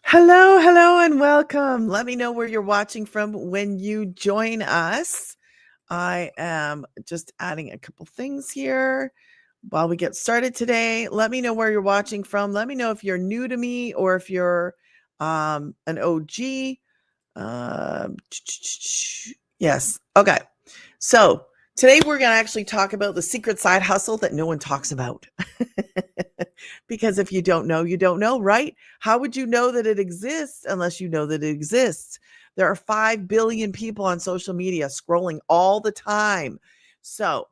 Hello, hello, and welcome. Let me know where you're watching from when you join us. I am just adding a couple things here while we get started today. Let me know where you're watching from. Let me know if you're new to me or if you're an OG. Um, yes. Okay. So today we're going to actually talk about the secret side hustle that no one talks about. Because if you don't know, you don't know, right? How would you know that it exists unless you know that it exists? There are 5 billion people on social media scrolling all the time. So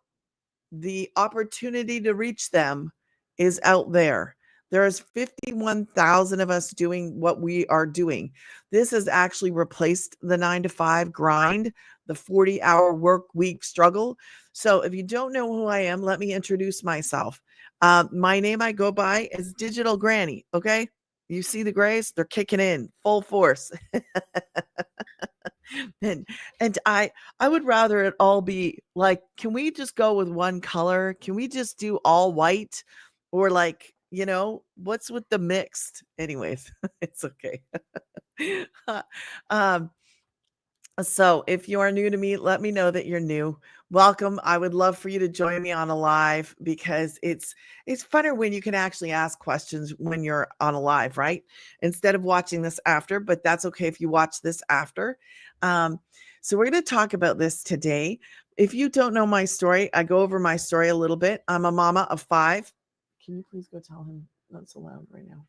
the opportunity to reach them is out there. There's 51,000 of us doing what we are doing. This has actually replaced the 9 to 5 grind, the 40-hour work week struggle. So if you don't know who I am, let me introduce myself. My name I go by is Digital Granny. Okay. You see the grays? They're kicking in full force. and and I would rather it all be like, can we just go with one color? Can we just do all white? Or like, what's with the mixed? Anyways, it's okay. um, so if you are new to me, let me know that you're new. Welcome. I would love for you to join me on a live because it's funner when you can actually ask questions when you're on a live, right? Instead of watching this after, but that's okay if you watch this after. Um, so we're going to talk about this today. If you don't know my story, I go over my story a little bit. I'm a mama of 5. Can you please go tell him not so loud right now?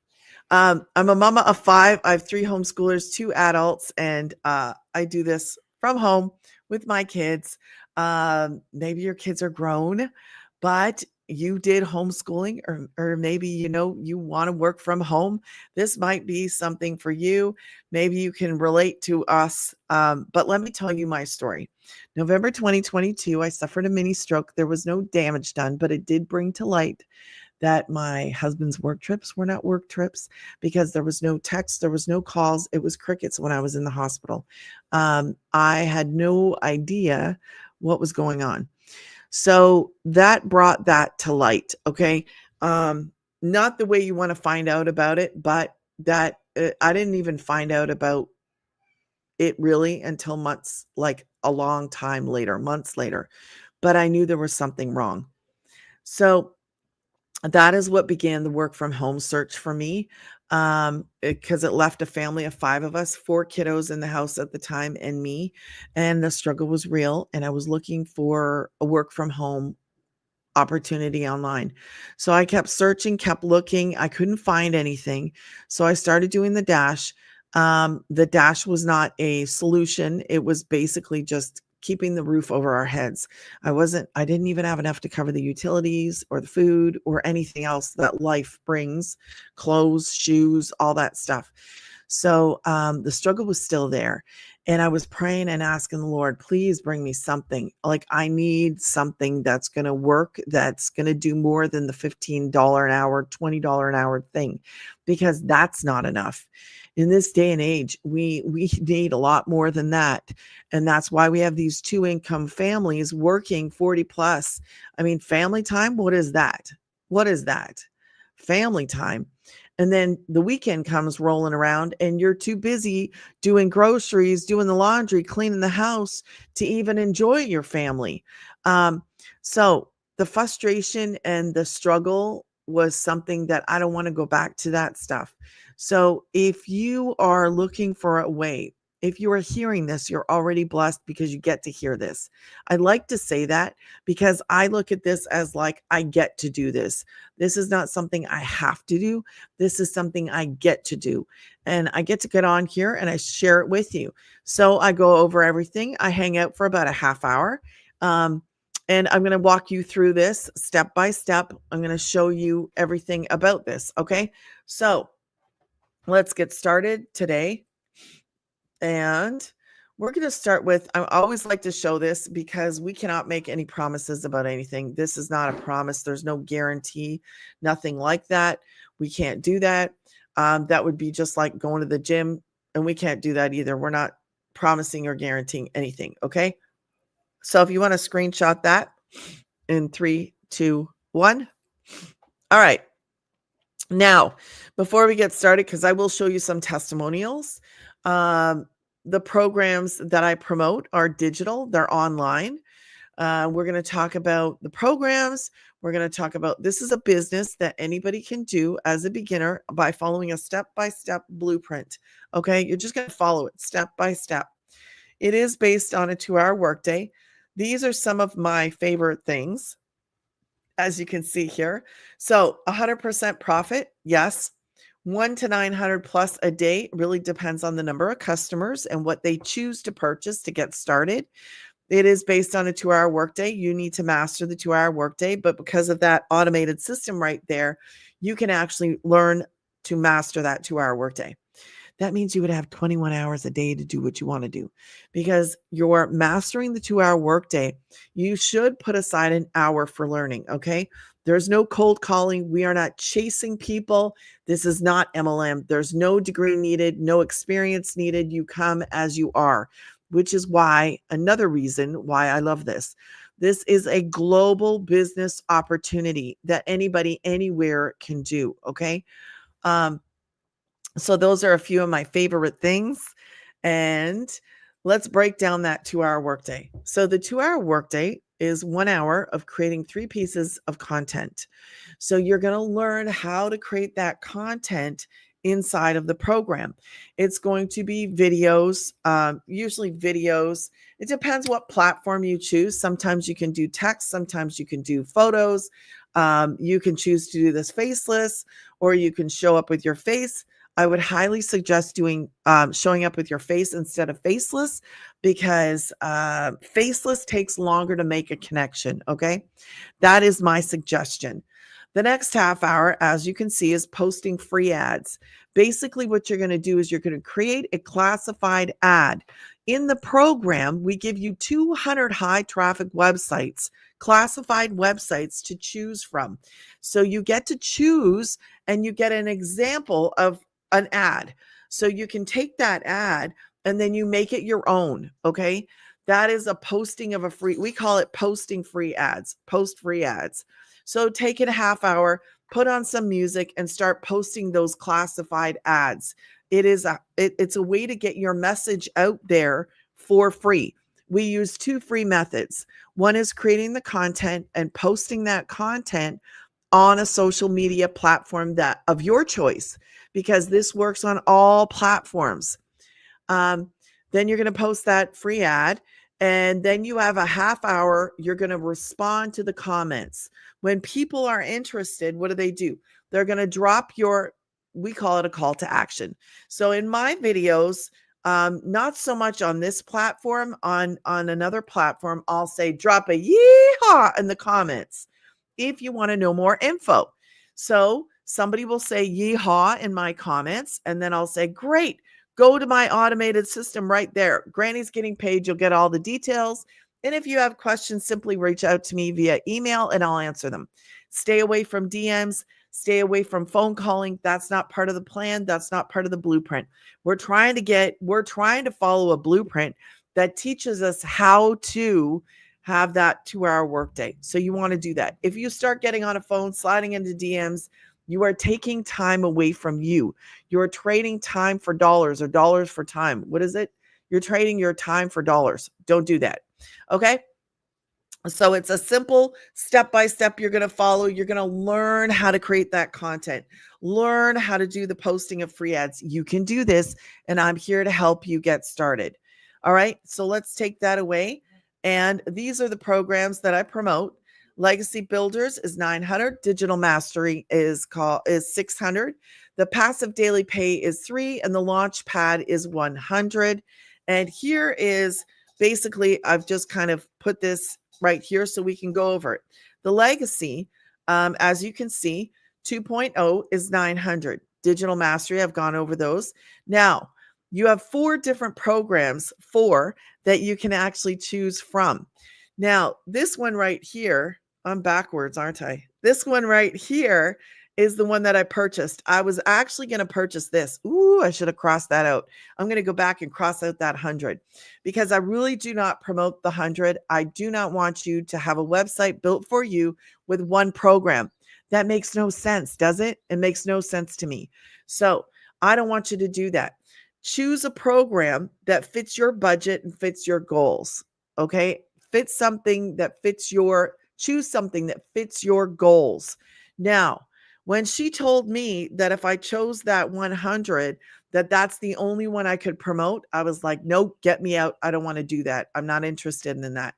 I'm a mama of 5. I have 3 homeschoolers, 2 adults, and I do this from home with my kids. Maybe your kids are grown, but you did homeschooling, or maybe you want to work from home. This might be something for you. Maybe you can relate to us. But let me tell you my story. November 2022, I suffered a mini stroke. There was no damage done, but it did bring to light that my husband's work trips were not work trips because there was no text, there was no calls. It was crickets when I was in the hospital. I had no idea what was going on. So that brought that to light. Okay. Not the way you want to find out about it, but that I didn't even find out about it really until months, like a long time later, months later. But I knew there was something wrong. So that is what began the work from home search for me, because it left a family of 5 of us, 4 kiddos in the house at the time and me, and the struggle was real, and I was looking for a work from home opportunity online. So I kept searching, kept looking. I couldn't find anything. So I started doing the dash. The dash was not a solution. It was basically just keeping the roof over our heads. I didn't even have enough to cover the utilities or the food or anything else that life brings, clothes, shoes, all that stuff. So the struggle was still there. And I was praying and asking the Lord, please bring me something. Like, I need something that's going to work, that's going to do more than the $15 an hour, $20 an hour thing, because that's not enough. In this day and age, we need a lot more than that. And that's why we have these 2 income families working 40 plus. I mean, family time, what is that? What is that? Family time. And then the weekend comes rolling around and you're too busy doing groceries, doing the laundry, cleaning the house to even enjoy your family. So the frustration and the struggle was something that I don't want to go back to that stuff. So if you are looking for a way, if you are hearing this, you're already blessed because you get to hear this. I like to say that because I look at this as like, I get to do this. This is not something I have to do. This is something I get to do. And I get to get on here and I share it with you. So I go over everything. I hang out for about a half hour. And I'm going to walk you through this step by step. I'm going to show you everything about this. Okay. So let's get started today. And we're going to start with, I always like to show this because we cannot make any promises about anything. This is not a promise. There's no guarantee, nothing like that. We can't do that. That would be just like going to the gym, and we can't do that either. We're not promising or guaranteeing anything. Okay. So if you want to screenshot that in 3, 2, 1. All right. Now, before we get started, because I will show you some testimonials, um, the programs that I promote are digital, they're online. We're going to talk about the programs. We're going to talk about this is a business that anybody can do as a beginner by following a step by step blueprint. Okay. You're just going to follow it step by step. It is based on a 2-hour workday. These are some of my favorite things, as you can see here. So 100% profit. Yes. 1 to 900 plus a day really depends on the number of customers and what they choose to purchase to get started. It is based on a 2-hour workday. You need to master the 2-hour workday, but because of that automated system right there, you can actually learn to master that 2-hour workday. That means you would have 21 hours a day to do what you want to do because you're mastering the 2-hour workday. You should put aside an hour for learning. Okay. There's no cold calling. We are not chasing people. This is not MLM. There's no degree needed, no experience needed. You come as you are, which is why another reason why I love this. This is a global business opportunity that anybody anywhere can do. Okay. Um, so those are a few of my favorite things. And let's break down that 2-hour workday. So the 2-hour workday is 1 hour of creating 3 pieces of content. So you're going to learn how to create that content inside of the program. It's going to be videos, usually videos. It depends what platform you choose. Sometimes you can do text, sometimes you can do photos. You can choose to do this faceless, or you can show up with your face. I would highly suggest doing showing up with your face instead of faceless because faceless takes longer to make a connection. Okay. That is my suggestion. The next half hour, as you can see, is posting free ads. Basically, what you're going to do is you're going to create a classified ad. In the program, we give you 200 high traffic websites, classified websites to choose from. So you get to choose and you get an example of an ad. So you can take that ad and then you make it your own. Okay. That is a posting of a free, we call it posting free ads, post free ads. So take it a half hour, put on some music and start posting those classified ads. It's a way to get your message out there for free. We use 2 free methods. One is creating the content and posting that content on a social media platform that of your choice, because this works on all platforms. Um, then you're going to post that free ad. And then you have a half hour. You're going to respond to the comments. When people are interested, what do? They're going to drop we call it a call to action. So in my videos, not so much on this platform, on another platform, I'll say, drop a yeehaw in the comments if you want to know more info. So somebody will say yeehaw in my comments, and then I'll say, great. Go to my automated system right there. Granny's getting paid. You'll get all the details. And if you have questions, simply reach out to me via email and I'll answer them. Stay away from DMs. Stay away from phone calling. That's not part of the plan. That's not part of the blueprint. We're trying to follow a blueprint that teaches us how to have that 2-hour workday. So you want to do that. If you start getting on a phone, sliding into DMs, you are taking time away from you. You're trading time for dollars or dollars for time. What is it? You're trading your time for dollars. Don't do that. Okay. So it's a simple step by step you're going to follow. You're going to learn how to create that content, learn how to do the posting of free ads. You can do this, and I'm here to help you get started. All right. So let's take that away. And these are the programs that I promote. Legacy Builders is 900. Digital Mastery is 600. The Passive Daily Pay is 3, and the Launch Pad is 100. And here is basically, I've just kind of put this right here so we can go over it. The Legacy, as you can see, 2.0 is 900. Digital Mastery, I've gone over those. Now, you have 4 different programs, 4 that you can actually choose from. Now, this one right here, I'm backwards, aren't I? This one right here is the one that I purchased. I was actually going to purchase this. Ooh, I should have crossed that out. I'm going to go back and cross out that 100 because I really do not promote the 100. I do not want you to have a website built for you with one program. That makes no sense, does it? It makes no sense to me. So I don't want you to do that. Choose a program that fits your budget and fits your goals. Okay. Choose something that fits your goals. Now, when she told me that if I chose that 100, that's the only one I could promote, I was like, nope, get me out. I don't want to do that. I'm not interested in that.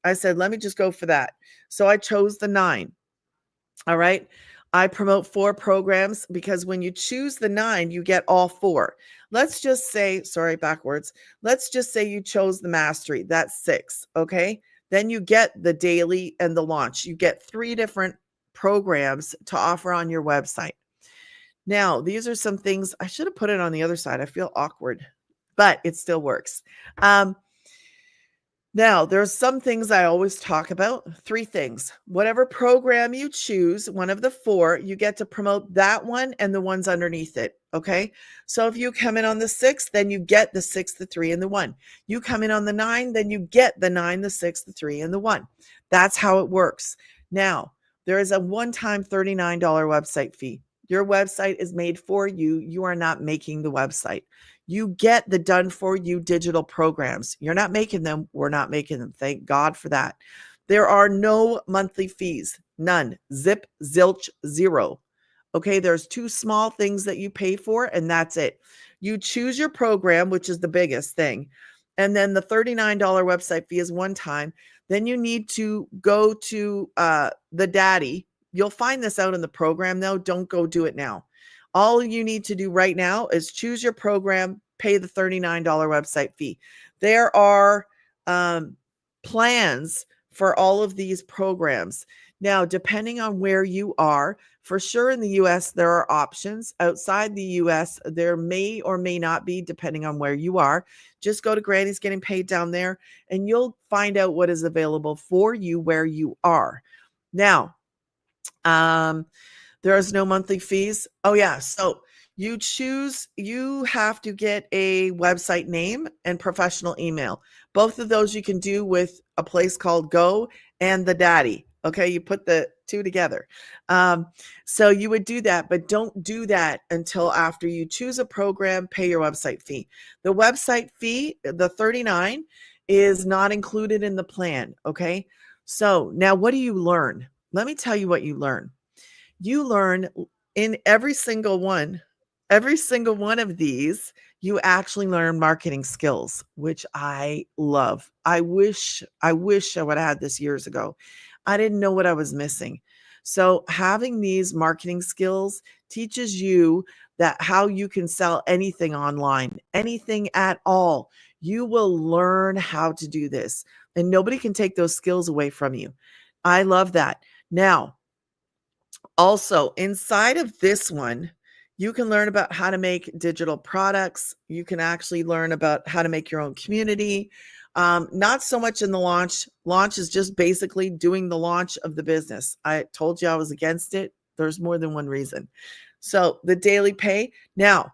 I said, let me just go for that. So I chose the 9. All right. I promote 4 programs because when you choose the 9, you get all 4. Let's just say, sorry, backwards. Let's just say you chose the mastery. That's 6. Okay. Then you get the daily and the launch. You get 3 different programs to offer on your website. Now, these are some things I should have put it on the other side. I feel awkward, but it still works. Now, there's some things I always talk about. 3 things. Whatever program you choose, one of the 4, you get to promote that one and the ones underneath it. Okay. So if you come in on the 6, then you get the 6, the 3, and the 1. You come in on the 9, then you get the 9, the 6, the 3, and the 1. That's how it works. Now, there is a one-time $39 website fee. Your website is made for you. You are not making the website. You get the done for you digital programs. You're not making them. We're not making them. Thank God for that. There are no monthly fees. None. Zip, zilch, 0. Okay. There's 2 small things that you pay for, and that's it. You choose your program, which is the biggest thing. And then the $39 website fee is one time. Then you need to go to the daddy. You'll find this out in the program though. Don't go do it now. All you need to do right now is choose your program, pay the $39 website fee. There are plans for all of these programs. Now, depending on where you are, for sure in the US, there are options. Outside the US, there may or may not be, depending on where you are. Just go to Granny's Getting Paid down there, and you'll find out what is available for you where you are. Now, there is no monthly fees. Oh yeah. So you have to get a website name and professional email. Both of those you can do with a place called Go and the Daddy. Okay. You put the 2 together. So you would do that, but don't do that until after you choose a program, pay your website fee. The website fee, the 39, is not included in the plan. Okay. So now what do you learn? Let me tell you what you learn. You learn in every single one of these, you actually learn marketing skills, which I love. I wish I would have had this years ago. I didn't know what I was missing. So having these marketing skills teaches you that how you can sell anything online, anything at all. You will learn how to do this, and nobody can take those skills away from you. I love that. Now, also, inside of this one, you can learn about how to make digital products. You can actually learn about how to make your own community. Not so much in the launch. Launch is just basically doing the launch of the business. I told you I was against it. There's more than one reason. So the daily pay. Now,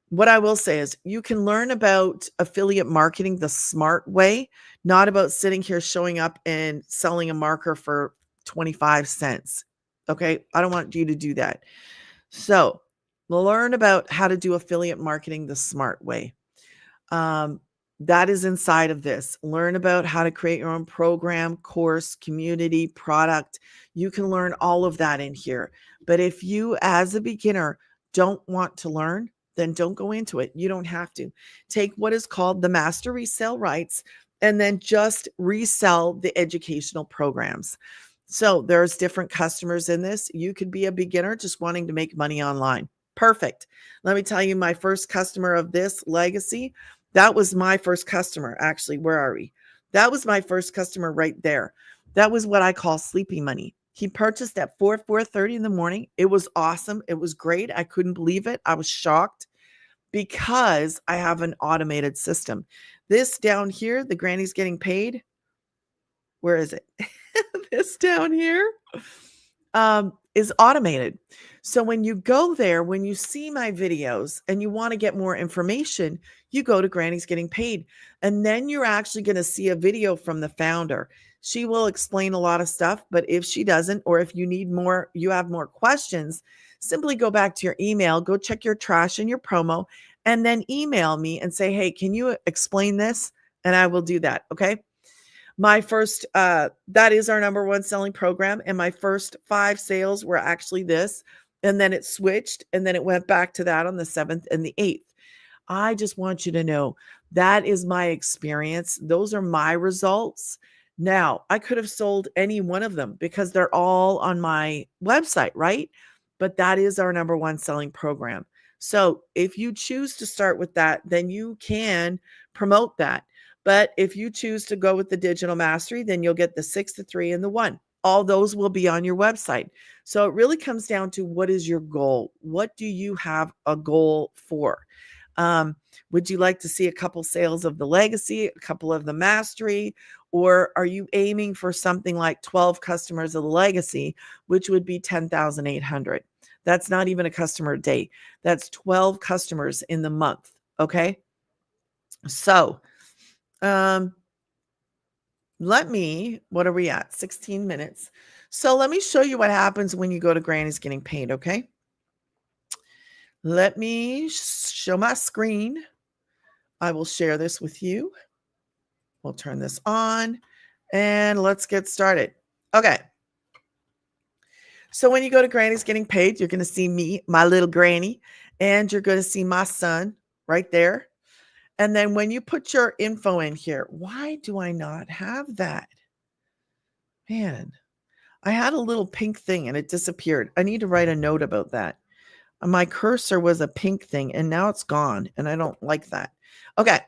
what I will say is you can learn about affiliate marketing the smart way, not about sitting here showing up and selling a marker for 25 cents. Okay. I don't want you to do that. So learn about how to do affiliate marketing the smart way. That is inside of this. Learn about how to create your own program, course, community, product. You can learn all of that in here. But if you, as a beginner, don't want to learn, then don't go into it. You don't have to. Take what is called the master resale rights and then just resell the educational programs. So there's different customers in this. You could be a beginner just wanting to make money online. Perfect. Let me tell you, my first customer of this legacy, that was my first customer. Actually, where are we? That was my first customer right there. That was what I call sleepy money. He purchased at 4:30 in the morning. It was awesome. It was great. I couldn't believe it. I was shocked because I have an automated system. This down here, the Granny's Getting Paid. Where is it? This down here is automated. So when you go there, when you see my videos and you want to get more information, you go to Granny's Getting Paid. And then you're actually going to see a video from the founder. She will explain a lot of stuff, but if she doesn't, or if you need more, you have more questions, simply go back to your email, go check your trash and your promo, and then email me and say, hey, can you explain this? And I will do that. Okay. My first, that is our number one selling program. And my first 5 sales were actually this. And then it switched. And then it went back to that on the 7th and the 8th. I just want you to know that is my experience. Those are my results. Now, I could have sold any one of them because they're all on my website, right? But that is our number one selling program. So if you choose to start with that, then you can promote that. But if you choose to go with the digital mastery, then you'll get the 6, the 3, and the 1. All those will be on your website. So it really comes down to what is your goal? What do you have a goal for? Would you like to see a couple sales of the legacy, a couple of the mastery, or are you aiming for something like 12 customers of the legacy, which would be 10,800? That's not even a customer a day. That's 12 customers in the month. Okay. So, what are we at? 16 minutes. So let me show you what happens when you go to Granny's Getting Paid. Okay. Let me show my screen. I will share this with you. We'll turn this on and let's get started. Okay. So when you go to Granny's Getting Paid, you're going to see me, my little granny, and you're going to see my son right there. And then when you put your info in here, why do I not have that? Man, I had a little pink thing and it disappeared. I need to write a note about that. My cursor was a pink thing and now it's gone and I don't like that. Okay.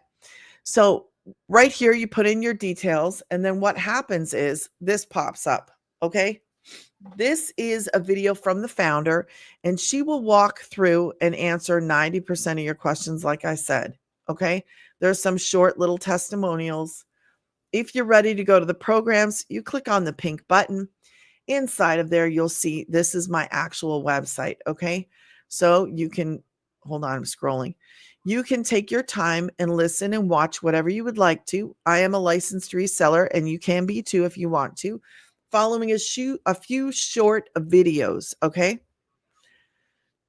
So right here, you put in your details and then what happens is this pops up. Okay. This is a video from the founder and she will walk through and answer 90% of your questions. Like I said, okay. There's some short little testimonials. If you're ready to go to the programs, you click on the pink button. Inside of there, you'll see this is my actual website. Okay. So you can, hold on, I'm scrolling. You can take your time and listen and watch whatever you would like to. I am a licensed reseller and you can be too if you want to. Following a few short videos. Okay.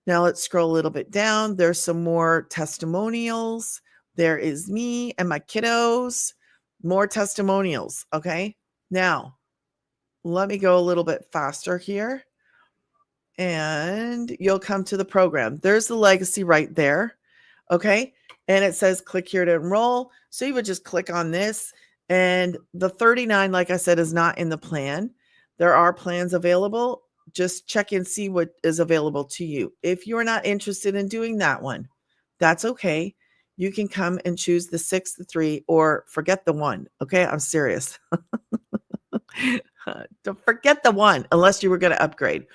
Now let's scroll a little bit down. There's some more testimonials. There is me and my kiddos. More testimonials. Okay. Now, let me go a little bit faster here. And you'll come to the program. There's the legacy right there. Okay. And it says click here to enroll. So you would just click on this. And the 39, like I said, is not in the plan. There are plans available. Just check and see what is available to you. If you're not interested in doing that one, that's okay. You can come and choose the 6, the 3, or forget the 1. Okay. I'm serious. Don't forget the 1 unless you were going to upgrade.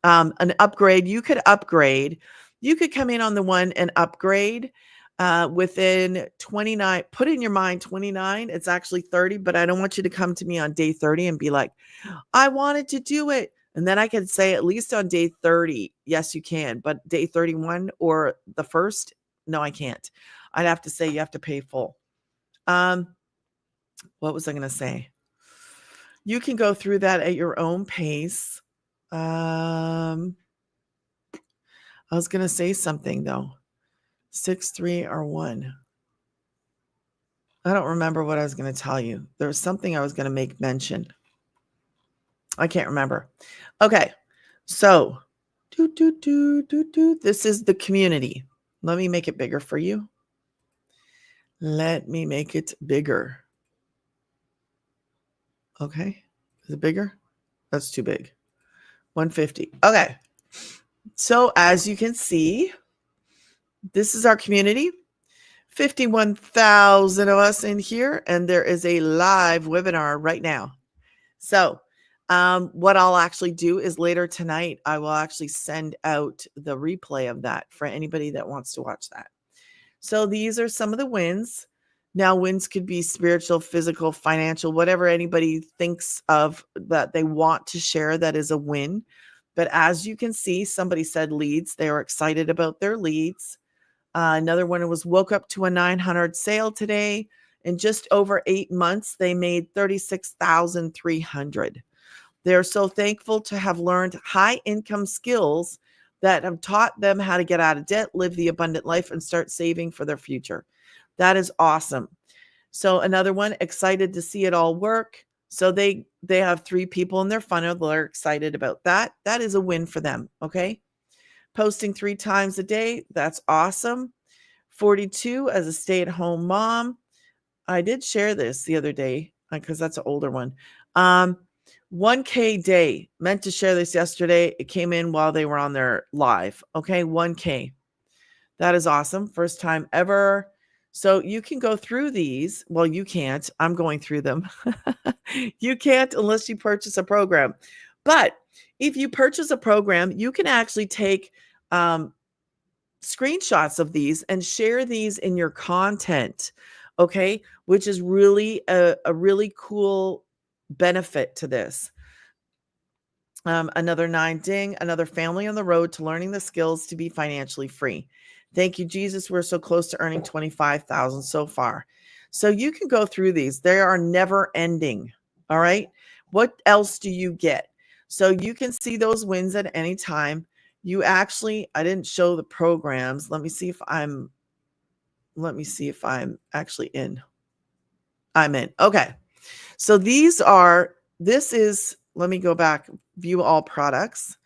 An upgrade, you could upgrade. You could come in on the 1 and upgrade within 29. Put in your mind 29. It's actually 30, but I don't want you to come to me on day 30 and be like, I wanted to do it. And then I can say at least on day 30, yes, you can. But day 31 or the first, no, I can't. I'd have to say you have to pay full. What was I going to say? You can go through that at your own pace. I was going to say something though. 6, 3, or 1. I don't remember what I was going to tell you. There was something I was going to make mention. I can't remember. Okay. So, this is the community. Let me make it bigger for you. Let me make it bigger. Okay. Is it bigger? That's too big. 150. Okay. So as you can see, this is our community. 51,000 of us in here, and there is a live webinar right now. So what I'll actually do is later tonight, I will actually send out the replay of that for anybody that wants to watch that. So these are some of the wins. Now, wins could be spiritual, physical, financial, whatever anybody thinks of that they want to share that is a win. But as you can see, somebody said leads. They were excited about their leads. Another one was woke up to a 900 sale today. In just over 8 months, they made 36,300. They're so thankful to have learned high income skills that have taught them how to get out of debt, live the abundant life, and start saving for their future. That is awesome. So another one, excited to see it all work. So they have 3 people in their funnel. They're excited about that. That is a win for them. Okay. Posting 3 times a day. That's awesome. 42 as a stay-at-home mom. I did share this the other day because that's an older one. 1K day. Meant to share this yesterday. It came in while they were on their live. Okay, 1K. That is awesome. First time ever. So you can go through these. Well, you can't. I'm going through them. You can't unless you purchase a program. But if you purchase a program, you can actually take screenshots of these and share these in your content. Okay, which is really a really cool benefit to this. Another 9 ding, another family on the road to learning the skills to be financially free. Thank you, Jesus. We're so close to earning 25,000 so far. So you can go through these. They are never ending. All right. What else do you get? So you can see those wins at any time. You actually, I didn't show the programs. Let me see if I'm actually in. I'm in. Okay. So let me go back, view all products.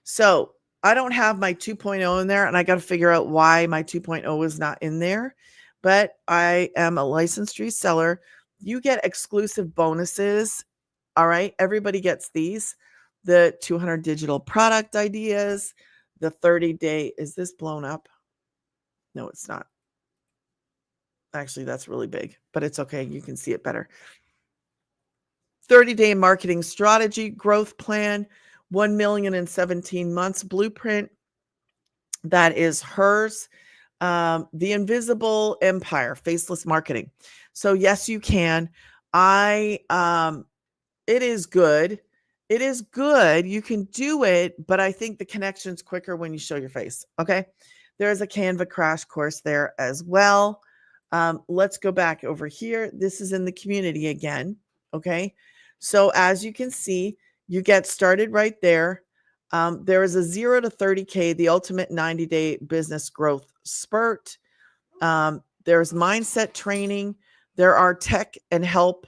So I don't have my 2.0 in there, and I got to figure out why my 2.0 is not in there, but I am a licensed reseller. You get exclusive bonuses. All right. Everybody gets these, the 200 digital product ideas, the 30-day. Is this blown up? No, it's not. Actually, that's really big, but it's okay. You can see it better. 30-day marketing strategy, growth plan, 1 million in 17 months blueprint. That is hers. The invisible empire, faceless marketing. So yes, you can. It is good. It is good. You can do it, but I think the connection's quicker when you show your face. Okay. There's a Canva crash course there as well. Let's go back over here. This is in the community again. Okay. So as you can see, you get started right there. There is a 0 to 30K, the ultimate 90-day business growth spurt. There's mindset training. There are tech help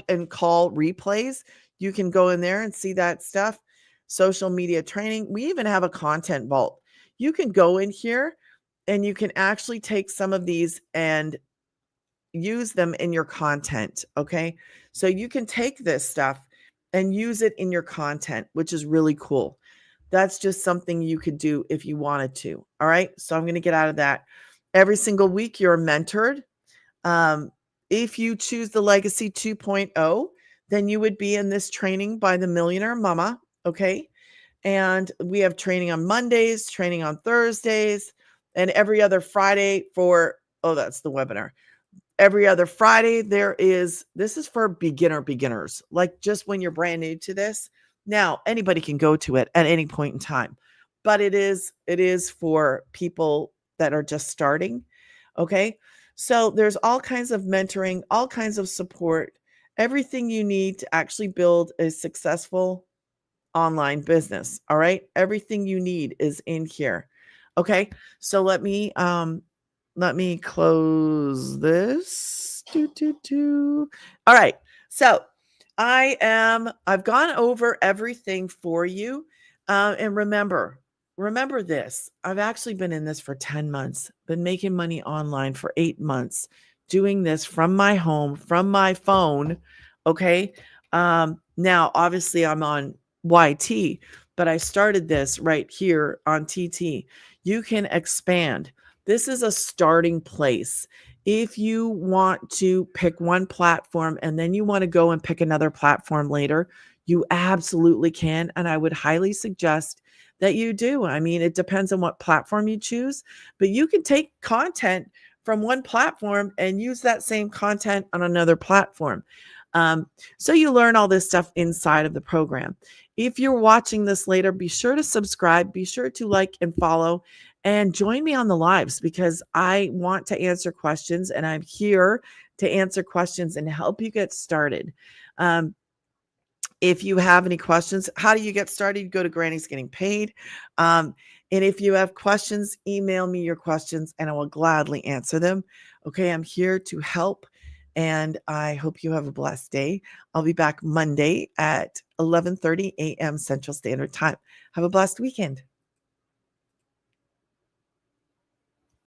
and call replays. You can go in there and see that stuff. Social media training. We even have a content vault. You can go in here and you can actually take some of these and use them in your content. Okay. So you can take this stuff and use it in your content, which is really cool. That's just something you could do if you wanted to. All right. So I'm going to get out of that. Every single week, you're mentored. If you choose the Legacy 2.0, then you would be in this training by the Millionaire Mama. Okay. And we have training on Mondays, training on Thursdays, and every other Friday that's the webinar. Every other Friday, this is for beginners, like just when you're brand new to this. Now, anybody can go to it at any point in time, but it is for people that are just starting. Okay. So there's all kinds of mentoring, all kinds of support, everything you need to actually build a successful online business. All right. Everything you need is in here. Okay. So let me close this. All right. So I've gone over everything for you. And remember this. I've actually been in this for 10 months, been making money online for 8 months, doing this from my home, from my phone. Okay. Now obviously I'm on YT, but I started this right here on TT. You can expand. This is a starting place. If you want to pick one platform and then you want to go and pick another platform later, you absolutely can. And I would highly suggest that you do. I mean, it depends on what platform you choose, but you can take content from one platform and use that same content on another platform. So you learn all this stuff inside of the program. If you're watching this later, be sure to subscribe, be sure to like and follow, and join me on the lives because I want to answer questions and I'm here to answer questions and help you get started. Um, if you have any questions, how do you get started? Go to Granny's Getting Paid. And if you have questions, email me your questions and I will gladly answer them. Okay, I'm here to help. And I hope you have a blessed day. I'll be back Monday at 11:30 a.m. Central Standard Time. Have a blessed weekend.